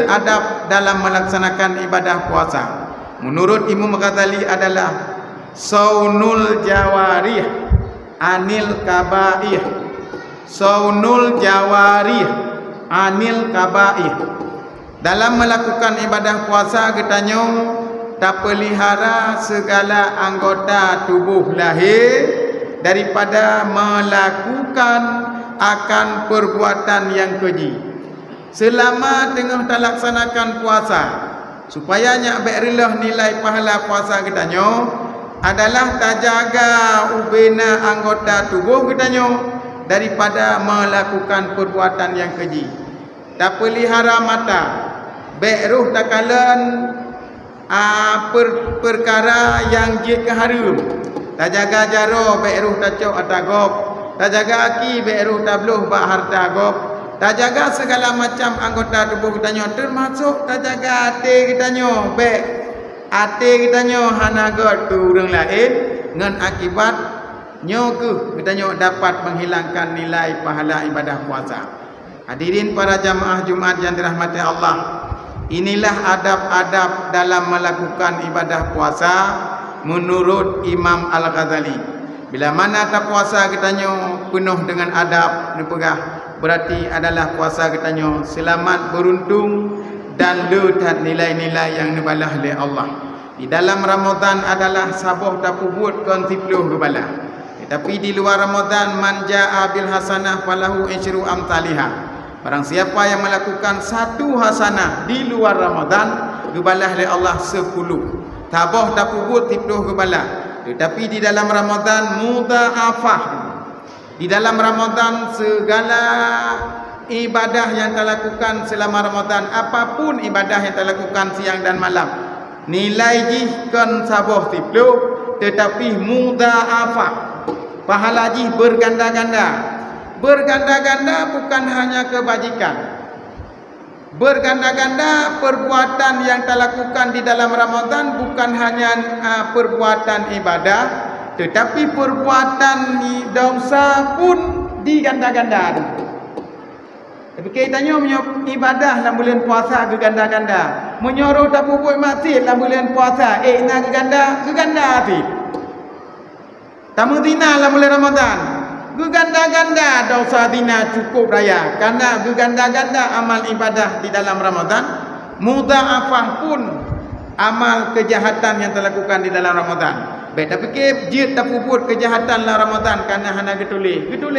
adab dalam melaksanakan ibadah puasa menurut Imam Ghazali adalah saunul jawarih anil kabaih. Saunul jawarih anil kabaih. Dalam melakukan ibadah puasa katanya tak pelihara segala anggota tubuh lahir daripada melakukan akan perbuatan yang keji. Selama tengah terlaksanakan puasa, supaya nyak berilah nilai pahala puasa katanya adalah terjaga ubena anggota tubuh katanya daripada melakukan perbuatan yang keji. Tak pelihara mata, beruh takalan perkara yang jid keharum. Tak jaga jaro beruh tacok atagop, tak jaga aki beruh tabluh bak harta gop. Tak jaga segala macam anggota tubuh kitanya, termasuk tak jaga hati kitanya. Baik hati kitanya hanagot tu orang lain dengan akibat nyokuh kitanya dapat menghilangkan nilai pahala ibadah puasa. Hadirin para jamaah Jumat yang dirahmati Allah, inilah adab-adab dalam melakukan ibadah puasa menurut Imam Al-Ghazali. Bila mana tak puasa kitanya penuh dengan adab nepegah, berarti adalah puasa katanya selamat, beruntung dan letak nilai-nilai yang dibalah oleh Allah. Di dalam Ramadan adalah sabah dapat buat kontipluh kebalah. Tetapi di luar Ramadan man jaa bil hasanah falahu asyru amsalihah. Barang siapa yang melakukan satu hasanah di luar Ramadan kebalah oleh Allah 10. Tabah dapat buat tipluh kebalah. Tetapi di dalam Ramadan mudha'afah. Di dalam Ramadan segala ibadah yang terlakukan selama Ramadan, apapun ibadah yang terlakukan siang dan malam, nilai jihkan sabah tiplu, tetapi mudha'afah, pahala jih berganda-ganda. Berganda-ganda bukan hanya kebajikan, berganda-ganda perbuatan yang terlakukan di dalam Ramadan bukan hanya perbuatan ibadah, tetapi perbuatan dosa pun diganda-ganda. Tapi kitanya ibadah dalam bulan puasa ke ganda-ganda. Menyuruh tak buat masjid dalam bulan puasa, nak ke ganda hati. Tamu zina dalam bulan Ramadan, ke ganda-ganda dosa zina cukup raya. Karena ke ganda-ganda amal ibadah di dalam Ramadan, mudha'afah pun amal kejahatan yang terlakukan di dalam Ramadan. Baik, tapi jid tak puput kejahatan dalam Ramadan kerana hana getulih tu.